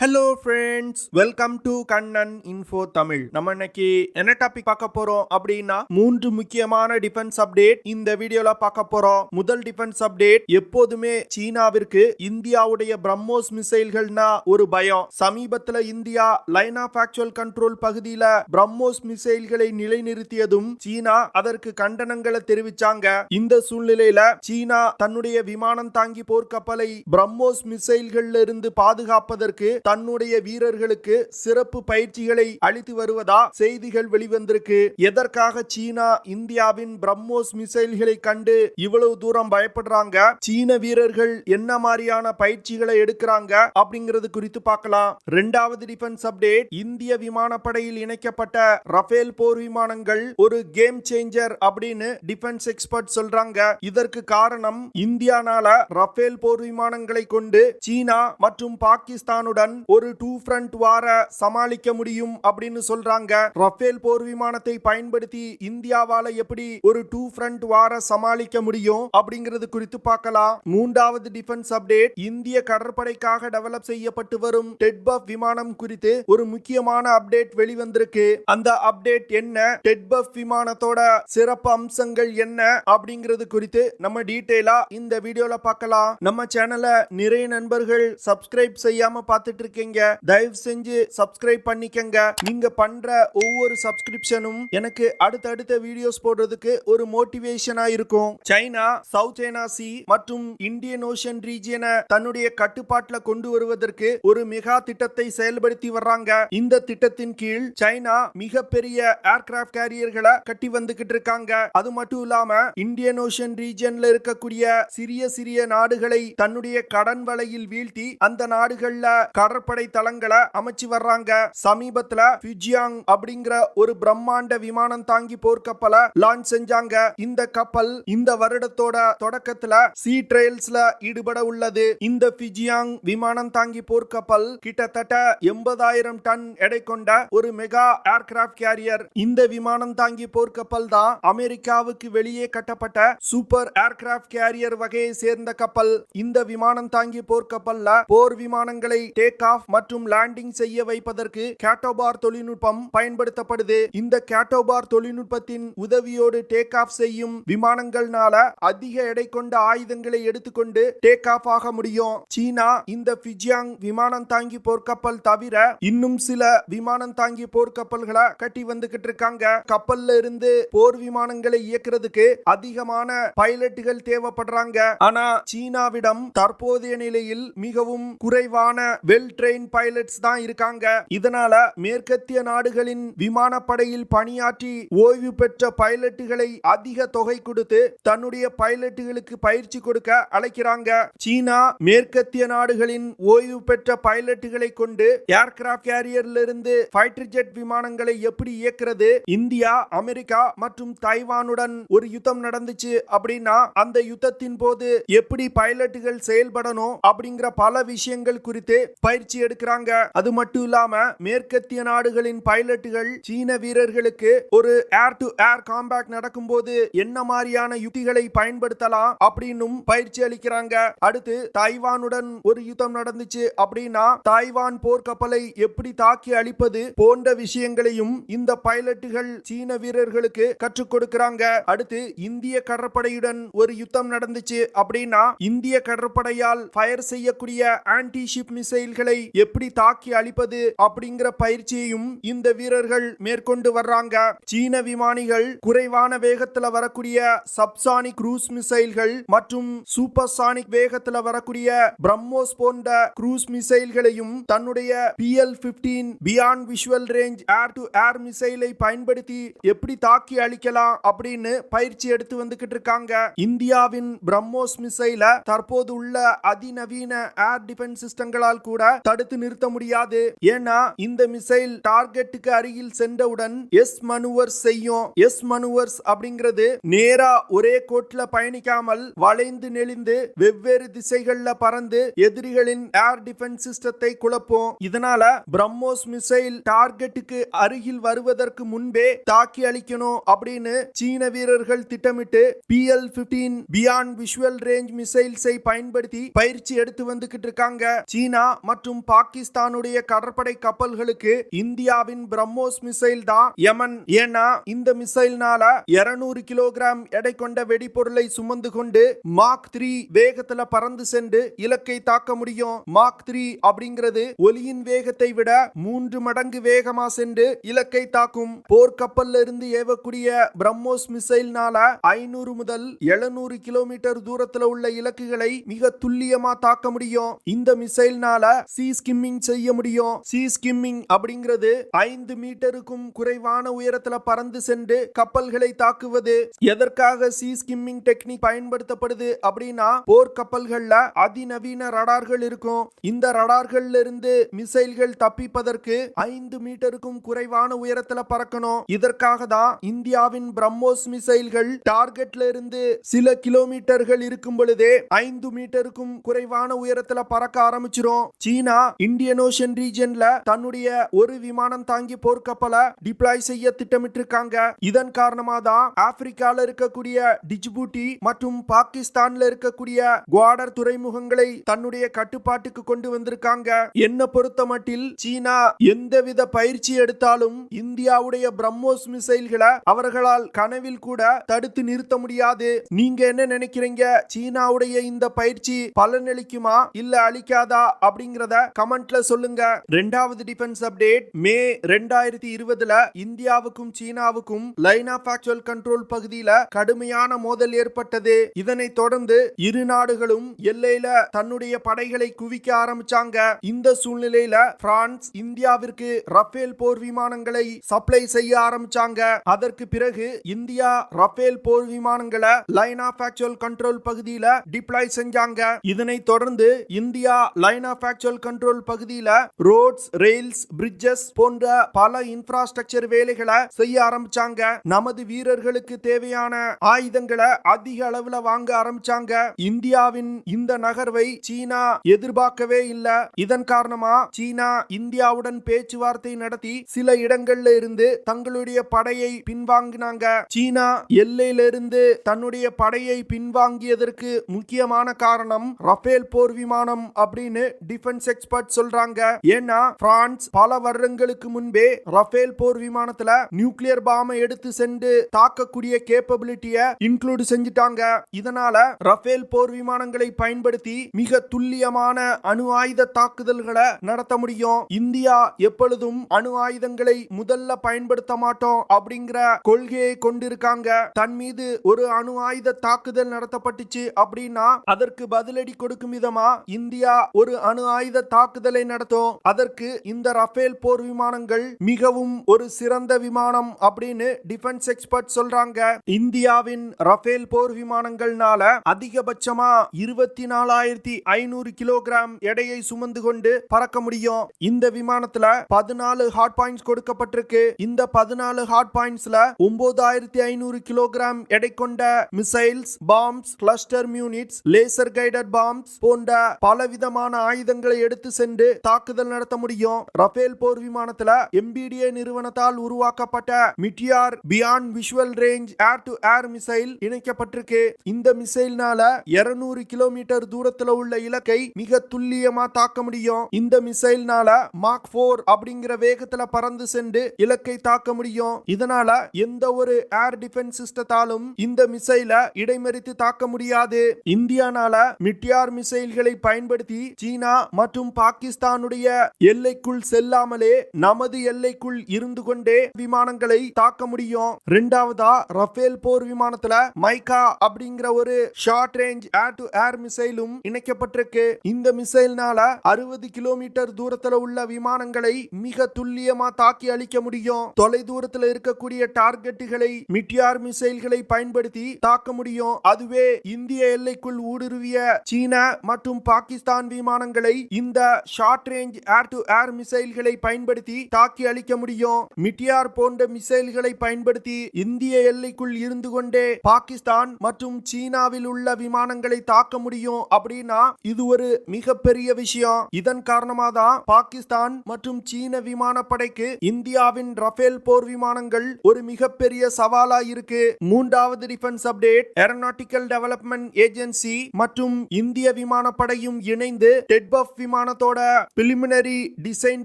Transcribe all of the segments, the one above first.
Hello friends, welcome to Kannan info Tamil. நம்ம இன்னைக்கு என்ன டாபிக் பார்க்க போறோம் அப்படின்னா 3 முக்கியமான டிஃபென்ஸ் அப்டேட் இந்த வீடியோல பார்க்க போறோம். முதல் டிஃபென்ஸ் அப்டேட், எப்போதுமே சீனாவிற்கு இந்தியாவுடைய பிரம்மோஸ் மிசைல்கள்னா ஒரு பயம். சமீபத்துல India line of actual control பகுதியில பிரம்மோஸ் மிசைல்களை நிலைநிறுத்தியதும் சீனா அதற்கு கண்டனங்களை தெரிவிச்சாங்க. இந்த சூழ்நிலையில சீனா தன்னுடைய விமானம் தாங்கி போர்க்கப்பலை பிரம்மோஸ் மிசைல்கள்ல இருந்து பாதுகாப்பதற்கு தன்னுடைய வீரர்களுக்கு சிறப்பு பயிற்சிகளை அளித்து வருவதா செய்திகள் வெளிவந்திருக்கு. எதற்காக சீனா இந்தியாவின் பிரம்மோஸ் மிசைல்களை கண்டு இவ்வளவு தூரம் பயப்படுறாங்க, சீன வீரர்கள் என்ன மாதிரியான பயிற்சிகளை எடுக்கிறாங்க அப்படிங்கிறது குறித்து பார்க்கலாம். இரண்டாவது டிஃபென்ஸ் அப்டேட், இந்திய விமானப்படையில் இணைக்கப்பட்ட ரஃபேல் போர் விமானங்கள் ஒரு கேம் சேஞ்சர் அப்படின்னு டிஃபென்ஸ் எக்ஸ்பர்ட் சொல்றாங்க. இதற்கு காரணம், இந்தியானால ரஃபேல் போர் விமானங்களை கொண்டு சீனா மற்றும் பாகிஸ்தானுடன் ஒரு டூ ஃப்ரண்ட் வார சமாளிக்க முடியும் அப்படின்னு சொல்றாங்க. ரஃபேல் போர் விமானத்தை பயன்படுத்தி இந்தியாவால எப்படி ஒரு டூ ஃப்ரண்ட் வார சமாளிக்க முடியும் அப்படிங்கிறது குறித்து பார்க்கலாம். மூன்றாவது டிஃபென்ஸ் அப்டேட், இந்திய கடற்படைக்காக டெவலப் செய்யப்பட்டு வரும் டெட்பஃப் விமானம் குறித்து ஒரு முக்கியமான அப்டேட் வெளிவந்திருக்கு. அந்த அப்டேட் என்ன, டெட்பஃப் விமானத்தோட சிறப்பு அம்சங்கள் என்ன அப்படிங்கிறது குறித்து நம்ம டீடைலா இந்த வீடியோல பார்க்கலாம். நம்ம சேனலை நிறைய நண்பர்கள் சப்ஸ்கிரைப் செய்யாம பார்த்துட்டு இருக்கீங்க, தயவு செஞ்சு சப்ஸ்கிரைப் பண்ணிக்கங்க. நீங்க பண்ற ஒவ்வொரு சப்ஸ்கிரிப்ஷனும் எனக்கு அடுத்தடுத்த வீடியோஸ் போடுறதுக்கு ஒரு மோட்டிவேஷனா இருக்கும். சைனா சவுத் சைனா சி மற்றும் இந்தியன் ஓஷன் ரீஜியனை தன்னுடைய கட்டுப்பாட்டுல கொண்டு வருவதற்கு ஒரு மெகா திட்டத்தை செயல்படுத்தி வர்றாங்க. இந்த திட்டத்தின் கீழ் சைனா மிகப்பெரிய ஏர்கிராஃப்ட் கேரியர்களை கட்டி வந்துகிட்டு இருக்காங்க. அது மட்டும் இல்லாம இந்தியன் ஓஷன் ரீஜியன்ல இருக்கக்கூடிய சிறிய சிறிய நாடுகளை தன்னுடைய கடன் வலையில் வீழ்த்தி அந்த நாடுகள்ல கடற்படை தளங்களை அமைச்சு வர்றாங்க. சமீபத்துல ஃபிஜியாங் அப்படிங்கிற ஒரு பிரம்மாண்ட விமானம் தாங்கி போர்க்கப்பலை லான்ச் செஞ்சாங்க. இந்த கப்பல் இந்த வருடத்தோட தொடக்கத்துல சீ ட்ரையல்ஸ்ல ஈடுபட உள்ளது. இந்த ஃபிஜியாங் விமானம் தாங்கி போர்க்கப்பல் கிட்டத்தட்ட 80,000 டன் எடை கொண்ட ஒரு மெகா ஏர்கிராஃப்ட் கேரியர். இந்த விமானம் தாங்கி போர்க்கப்பல் தான் அமெரிக்காவுக்கு வெளியே கட்டப்பட்ட சூப்பர் ஏர்கிராஃப்ட் கேரியர் வகையை சேர்ந்த கப்பல். இந்த விமானம் தாங்கி போர்க்கப்பல்ல போர் விமானங்களை டேக் ஆஃப் மற்றும் லேண்டிங் செய்ய வைப்பதற்கு கேட்டோபார் தொழில்நுட்பம் பயன்படுத்தப்படுது. இந்த கேட்டோபார் தொழில்நுட்பத்தின் உதவியோடு டேக் ஆஃப் செய்யும் விமானங்கள்னால அதிக எடை கொண்ட ஆயுதங்களை எடுத்துக்கொண்டு டேக் ஆஃப் ஆக முடியும். சீனா இந்த ஃபிஜியாங் விமானம் தாங்கி போர்க்கப்பல் தவிர இன்னும் சில விமானம் தாங்கி போர்க்கப்பல்களை கட்டி வந்துகிட்டு இருக்காங்க. கப்பல்ல இருந்து போர் விமானங்களை இயக்குறதுக்கு அதிகமான பைலட்டுகள் தேவைப்படுறாங்க. ஆனா சீனாவிடம் தற்போதைய நிலையில் மிகவும் குறைவான வெல் ட்ரெயின் பைலட்ஸ் தான் இருக்காங்க. இதனால மேற்கத்திய நாடுகளின் விமானப்படையில் பணியாற்றி ஓய்வு பெற்ற பைலட்டுகளை அதிக தொகை கொடுத்து தன்னுடைய பைலட்டுகளுக்கு பயிற்சி கொடுக்க அழைக்கிறாங்க. சீனா மேற்கத்திய நாடுகளின் ஓய்வு பெற்ற பைலட்டுகளை கொண்டு ஏர்கிராஃப்ட் கேரியர்ல இருந்து ஃபைட்டர் ஜெட் விமானங்களை எப்படி இயக்குறது, இந்தியா அமெரிக்கா மற்றும் தைவானுடன் ஒரு யுத்தம் நடந்துச்சு அப்படின்னா அந்த யுத்தத்தின் போது எப்படி பைலட்டுகள் செயல்படணும் அப்படிங்கிற பல விஷயங்கள் குறித்து பயிற்சி எடுக்கிறாங்க. அது மட்டும் இல்லாம மேற்கத்திய நாடுகளின் பைலட்டுகள் சீன வீரர்களுக்கு ஒரு ஏர் டு ஏர் காம்பேட் நடக்கும்போது என்ன மாதிரியான யுக்திகளை பயன்படுத்தலாம் அப்படின்னும் பயிற்சி அளிக்கிறாங்க. அடுத்து தைவானுடன் ஒரு யுத்தம் நடந்துச்சு அப்படின்னா தைவான் போர்க்கப்பலை எப்படி தாக்கி அழிப்பது போன்ற விஷயங்களையும் இந்த பைலட்டுகள் சீன வீரர்களுக்கு கற்றுக் கொடுக்கிறாங்க. அடுத்து இந்திய கடற்படையுடன் ஒரு யுத்தம் நடந்துச்சு அப்படின்னா இந்திய கடற்படையால் ஃபயர் செய்யக்கூடிய ஆன்டி ஷிப் மிசைல்களை எப்படி தாக்கி அழிப்பது அப்படிங்கிற பயிற்சியையும் இந்த வீரர்கள் மேற்கொண்டு வர்றாங்க. சீன விமானிகள் குறைவான வேகத்துல வரக்கூடிய சப்சானிக் க்ரூஸ் மிசைல்கள் மற்றும் சூப்பர்சானிக் வேகத்துல வரக்கூடிய பிரம்மோஸ் போன்ற க்ரூஸ் மிசைல்களையும் தன்னுடைய PL-15 beyond visual range air to air மிசைலை பயன்படுத்தி எப்படி தாக்கி அழிக்கலாம் அப்படின்னு பயிற்சி எடுத்து வந்துகிட்டு இருக்காங்க. இந்தியாவின் பிரம்மோஸ் மிசைல தற்போது உள்ள அதிநவீன ஏர் டிஃபென்ஸ் சிஸ்டங்களால் கூட தடுத்து நிறுத்த முடியாது. ஏன்னா இந்த மிசைல் டார்கெட்டுக்கு அருகில் சென்றவுடன் எஸ் மனுவர்ஸ் செய்யும். எஸ் மனுவர்ஸ் அப்படிங்கிறது நேரா ஒரே கோட்ல பயணிக்காமல் வளைந்து நெளிந்து வெவ்வேறு திசைகள்ல பறந்து எதிரிகளின் ஏர் டிஃபென்ஸ் சிஸ்டத்தை குழப்பும். இதனால பிரம்மோஸ் மிசைல் டார்கெட்டுக்கு அருகில் வருவதற்கு முன்பே தாக்கி அழிக்கணும் அப்படின்னு சீன வீரர்கள் திட்டமிட்டு PL-15 பியாண்ட் விஷுவல் ரேஞ்ச் மிசைல்ஸை பயன்படுத்தி பயிற்சி எடுத்து வந்துகிட்டு இருக்காங்க. சீனா மற்றும் மற்றும் பாகிஸ்தானுடைய கடற்படை கப்பல்களுக்கு இந்தியாவின் பிரம்மோஸ் மிசைல் தான் யமன். ஏன்னா இந்த மிசைல்னால 200 கிலோகிராம் எடை கொண்ட வெடிபொருளை சுமந்து கொண்டு மாக் 3 வேகத்துல பறந்து சென்று இலக்கை தாக்க முடியும். மாக் 3 அப்படிங்கிறது ஒலியின் வேகத்தை விட 3 மடங்கு வேகமா சென்று இலக்கை தாக்கும். போர்க்கப்பல்ல இருந்து ஏவக்கூடிய பிரம்மோஸ் மிசைல்னால 500 முதல் 700 கிலோமீட்டர் தூரத்துல உள்ள இலக்குகளை மிக துல்லியமா தாக்க முடியும். இந்த மிசைல்னால சி ஸ்கிம்மிங் செய்ய முடியும். சி ஸ்கிம்மிங் அப்படிங்கிறது 5 மீட்டருக்கும் குறைவான உயரத்துல பறந்து சென்று கப்பல்களை தாக்குவது. எதற்காக சி ஸ்கிம்மிங் டெக்னிக் பயன்படுத்தப்படுது அப்படின்னா போர்க்கப்பல்கள்ல அதிநவீன ரடார்கள் இருக்கும். இந்த ரடார்கள்ல இருந்து மிசைல்கள் தப்பிப்பதற்கு 5 மீட்டருக்கும் குறைவான உயரத்துல பறக்கணும். இதற்காக தான் இந்தியாவின் பிரம்மோஸ் மிசைல்கள் டார்கெட்ல இருந்து சில கிலோமீட்டர்கள் இருக்கும் பொழுதே 5 மீட்டருக்கும் குறைவான உயரத்துல பறக்க ஆரம்பிச்சிரும். சீனா இந்தியன் ஓஷன் ரீஜன்ல தன்னுடைய ஒரு விமானம் தாங்கி போர்க்கப்பலை டிப்ளாய் செய்ய திட்டமிட்டிருக்காங்க. இதன் காரணமா தான் ஆப்பிரிக்கால இருக்கக்கூடிய டிஜிபூட்டி மற்றும் பாகிஸ்தான்ல இருக்கக்கூடிய குவாடர் துறைமுகங்களை தன்னுடைய கட்டுப்பாட்டுக்கு கொண்டு வந்திருக்காங்க. என்ன பொறுத்த மட்டில் சீனா எந்தவித பயிற்சி எடுத்தாலும் இந்தியாவுடைய பிரம்மோஸ் மிசைல்களை அவர்களால் கனவில் கூட தடுத்து நிறுத்த முடியாது. நீங்க என்ன நினைக்கிறீங்க? சீனாவுடைய இந்த பயிற்சி பலனளிக்குமா இல்ல அளிக்காதா அப்படிங்கறத கமெண்ட்ல சொல்லுங்க. இரண்டாவது டிஃபென்ஸ் அப்டேட். மே 2020ல இந்தியாவுக்கும் சீனாவுக்கும் லைன் ஆஃப் ஆக்சுவல் கண்ட்ரோல் பகுதியில கடுமையான மோதல் ஏற்பட்டது. இதனை தொடர்ந்து இரு நாடுகளும் எல்லையில தன்னுடைய படைகளை குவிக்க ஆரம்பிச்சாங்க. இந்த சூழ்நிலையில பிரான்ஸ் இந்தியாவிற்கு ரஃபேல் போர் விமானங்களை சப்ளை செய்ய ஆரம்பிச்சாங்க. அதற்கு பிறகு இந்தியா ரஃபேல் போர் விமானங்களை லைன் ஆஃப் ஆக்சுவல் கண்ட்ரோல் பகுதியில டிப்ளாய் செஞ்சாங்க. இதனை தொடர்ந்து India line of actual control பகுதியில ரோட்ஸ், ரெயில்ஸ், பிரிட்ஜஸ் போன்ற பல இன்ஃப்ராஸ்ட்ரக்சர் வேலைகளை செய்ய ஆரம்பிச்சாங்க. நமது வீரர்களுக்கு தேவையான ஆயுதங்களை அதிக அளவுல வாங்க ஆரம்பிச்சாங்க. இந்தியாவின் இந்த நகர்வை சீனா எதிர்பார்க்கவே இல்ல. இதன் காரணமா சீனா இந்தியாவுடன் பேச்சுவார்த்தை நடத்தி சில இடங்கள்ல இருந்து தங்களுடைய படையை பின்வாங்கினாங்க. சீனா எல்லையிலிருந்து தன்னுடைய படையை பின்வாங்கியதற்கு முக்கியமான காரணம் ரஃபேல் போர் விமானம் அப்படின்னு டிஃபென்ஸ் எக்ஸ்பர்ட் சொல்றாங்க. ஏன்னா பிரான்ஸ் பல வருடங்களுக்கு முன்பே ரஃபேல் போர் விமானத்துல நியூக்ளியர் பாம்பை எடுத்து சென்று தாக்கக்கூடிய கேப்பபிலிட்டியை இன்க்ளூட் செஞ்சுட்டாங்க. இதனால ரஃபேல் போர் விமானங்களை பயன்படுத்தி மிக துல்லியமான அணு ஆயுத தாக்குதல்களை நடத்த முடியும். இந்தியா எப்பொழுதும் அணு ஆயுதங்களை முதல்ல பயன்படுத்த மாட்டோம் அப்படிங்கிற கொள்கையை கொண்டிருக்காங்க. தன் மீது ஒரு அணு ஆயுத தாக்குதல் நடத்தப்பட்டுச்சு அப்படின்னா அதற்கு பதிலடி கொடுக்கும் விதமா இந்தியா ஒரு அணு ஆயுத தாக்குதலை நடத்தும். அதற்கு இந்த ரஃபேல் போர் விமானங்கள் மிகவும் ஒரு சிறந்த விமானம் அப்படின்னு டிஃபென்ஸ் எக்ஸ்பர்ட் சொல்றாங்க. இந்தியாவின் ரஃபேல் போர் விமானங்கள்னால அதிகபட்சமா 24,500 கிலோகிராம் எடையை சுமந்து கொண்டு பறக்க முடியும். இந்த விமானத்துல 14 ஹார்ட் பாயிண்ட்ஸ் கொடுக்கப்பட்டிருக்கு. இந்த 14 ஹார்ட் பாயிண்ட்ஸ்ல 9,500 கிலோகிராம் எடை கொண்ட missiles, bombs, cluster munitions, laser guided bombs போன்ற பலவிதமான ஆயுதங்களை எடுத்து சென்று தாக்குதல் நடத்த முடியும். ரஃபேல் போர் விமானத்துல MBDA நிறுவனத்தால் உருவாக்கப்பட்ட Meteor beyond visual range air to air missile இணைக்கப்பட்டிருக்கு. இந்த மிசைல்னால 200 கிலோமீட்டர் தூரத்துல உள்ள இலக்கை மிக துல்லியமா தாக்க முடியும். இந்த மிசைல்னால மாக் 4 அப்படிங்கிற வேகத்துல பறந்து சென்று இலக்கை தாக்க முடியும். இதனால எந்த ஒரு ஏர் டிஃபென்ஸ் சிஸ்டத்தாலும் இந்த மிசைலை இடைமறித்து தாக்க முடியாது. இந்தியானால மிட்டியார் மிசைல்களை பயன்படுத்தி சீனா மற்றும் பாகிஸ்தானுடைய எல்லைக்குள் செல்லாமலே நமது எல்லைக்குள் இருந்து கொண்டே விமானங்களை தாக்க முடியும். இரண்டாவதா ரஃபேல் போர் விமானத்துல மைகா அப்படிங்கிற ஒரு short range air to air மிசைலும் இணைக்கப்பட்டிருக்கு. இந்த மிசைல்னால 60 கிலோமீட்டர் தூரத்துல உள்ள விமானங்களை மிக துல்லியமா தாக்கி அழிக்க முடியும். தொலை தூரத்துல இருக்கக்கூடிய டார்கெட்டுகளை மிட்டியார் மிசைல்களை பயன்படுத்தி தாக்க முடியும். அதுவே இந்திய எல்லைக்குள் ஊடுருவிய சீனா மற்றும் பாகிஸ்தான் விமானங்களை இந்த short range air to air மிசைல்களை பயன்படுத்தி தாக்கி அழிக்க முடியும். மிட்டியார் போன்ற மிசைல்களை பயன்படுத்தி இந்திய எல்லைக்குள் இருந்து கொண்டே பாகிஸ்தான் மற்றும் சீனாவில் உள்ள விமானங்களை தாக்க முடியும் அப்படின்னா இது ஒரு மிகப்பெரிய விஷயம். இதன் காரணமாக தான் பாகிஸ்தான் மற்றும் சீன விமானப்படைக்கு இந்தியாவின் ரஃபேல் போர் விமானங்கள் ஒரு மிகப்பெரிய சவாலா இருக்கு. மூன்றாவது defence update. Aeronautical development agency மற்றும் இந்திய விமானப்படையும் இணைந்து டெட்பஃப் விமான விமானத்தோட பிலிமினரி டிசைன்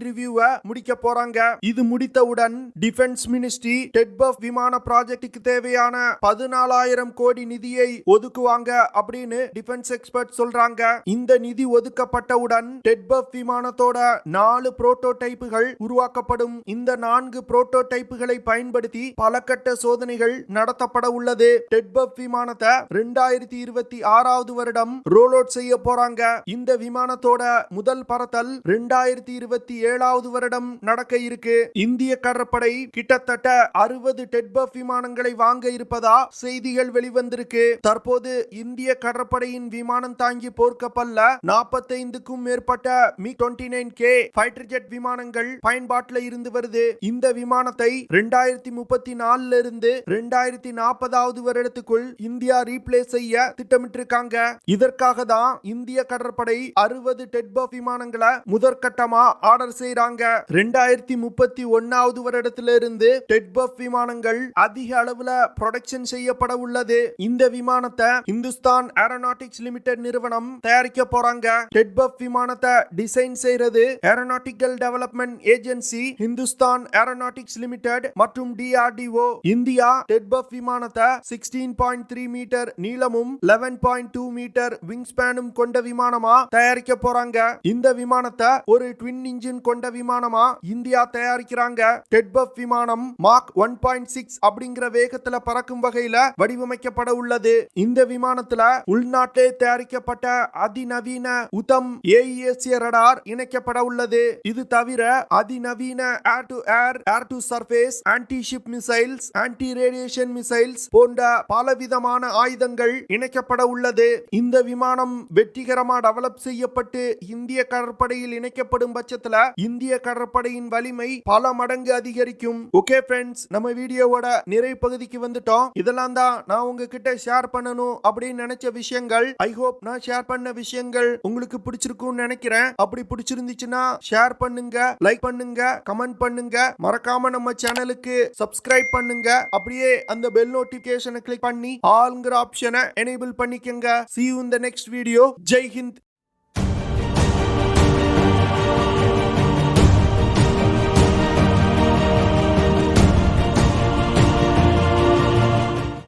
ரிவ்யூவை முடிக்க போறாங்க. இது முடித்தவுடன் டிஃபென்ஸ் மினிஸ்ட்ரி டெட்பஃப் விமான ப்ராஜெக்ட்டுக்கு தேவையான 14,000 கோடி நிதியை ஒதுக்குவாங்க அப்படின்னு டிஃபென்ஸ் எக்ஸ்பர்ட் சொல்றாங்க. இந்த நிதி ஒதுக்கப்பட்டவுடன் டெட்பஃப் விமானத்தோட 4 புரோட்டோடைப்புகள் உருவாக்கப்படும். இந்த 4 புரோட்டோடைப்புகளை பயன்படுத்தி பல கட்ட சோதனைகள் நடத்தப்பட உள்ளது. டெட்பஃப் விமானத்தை 2026 வருடம் ரோல் அவுட் செய்ய போறாங்க. இந்த விமானத்தோட முதல் பறத்தல் 2027 வருடம் நடக்க இருக்கு. இந்திய கடற்படை கிட்டத்தட்ட 60 டெட்பஃப் விமானங்களை வாங்க இருப்பதா செய்திகள் வெளிவந்திருக்கு. தற்போது இந்திய கடற்படையின் விமானம் தாங்கி போர்க்கப்பல்ல 45க்கும் மேற்பட்ட MiG-29K ஃபைட்டர் ஜெட் விமானங்கள் பயன்பாட்டில் இருந்து வருது. இந்த விமானத்தை 2034 இருந்து 2040 வருடத்துக்குள் இந்தியா ரீப்ளேஸ் செய்ய திட்டமிட்டிருக்காங்க. இதற்காக தான் இந்திய கடற்படை 60 டெட்பஃப் விமானங்களை முதற்கட்டமா ஆர்டர் செய்றாங்க. 2031 வருடத்திலிருந்து டெட்பஃப் விமானங்கள் அதிக அளவுல ப்ரொடக்ஷன் செய்யப்பட உள்ளது. இந்த விமானத்தை இந்துஸ்தான் ஏரோநாட்டிக்ஸ் லிமிடெட் நிறுவனம் தயாரிக்க போறாங்க. டெட்பஃப் விமானத்தை டிசைன் செய்யறது aeronautical development agency, Hindustan aeronautics limited மற்றும் DRDO. இந்தியா டெட்பஃப் விமானத்தை 16.3 மீட்டர் நீளமும் 11.2 மீட்டர் விங் ஸ்பேனும் கொண்ட விமானமா தயாரிக்க போறாங்க. இந்த விமானத்தை ஒரு ட்வின் இன்ஜின் கொண்ட விமானமா இந்தியா தயாரிக்கிறாங்க. டெட்பஃப் விமானம் மாக் 1.6 அப்படிங்கிற வேகத்துல பறக்கும் வகையில வடிவமைக்கப்பட உள்ளது. இந்த விமானத்துல உள்நாட்டிலே தயாரிக்கப்பட்ட அதிநவீன உதம் AESA ரடார் இணைக்கப்பட உள்ளது. இது தவிர அதிநவீன air to air, air to surface, anti ship missiles, anti radiation missiles போன்ற பலவிதமான ஆயுதங்கள் இணைக்கப்பட உள்ளது. இந்த விமானம் வெற்றிகரமாக டெவலப் செய்யப்பட்டு இந்திய கடற்படையில் இணைக்கப்படும் பட்சத்துல இந்திய கடற்படையின் வலிமை பல மடங்கு அதிகரிக்கும். ஓகே ஃப்ரெண்ட்ஸ், நம்ம வீடியோவோட நிறைவு பகுதிக்கு வந்துட்டோம். இதெல்லாம் தான் நான் உங்ககிட்ட ஷேர் பண்ணணும் அப்படின்னு நினைச்ச விஷயங்கள். ஐ ஹோப் நான் ஷேர் பண்ண விஷயங்கள் உங்களுக்கு பிடிச்சிருக்கும்னு நினைக்கிறேன். அப்படி பிடிச்சிருந்துச்சுன்னா ஷேர் பண்ணுங்க, லைக் பண்ணுங்க, கமெண்ட் பண்ணுங்க. மறக்காம நம்ம சேனலுக்கு சப்ஸ்கிரைப் பண்ணுங்க. அப்படியே அந்த பெல் நோட்டிபிகேஷனை கிளிக் பண்ணி ஆல்ங்கிற ஆப்ஷனை எனேபிள் பண்ணிக்கங்க. See you in the next video. Jai Hind.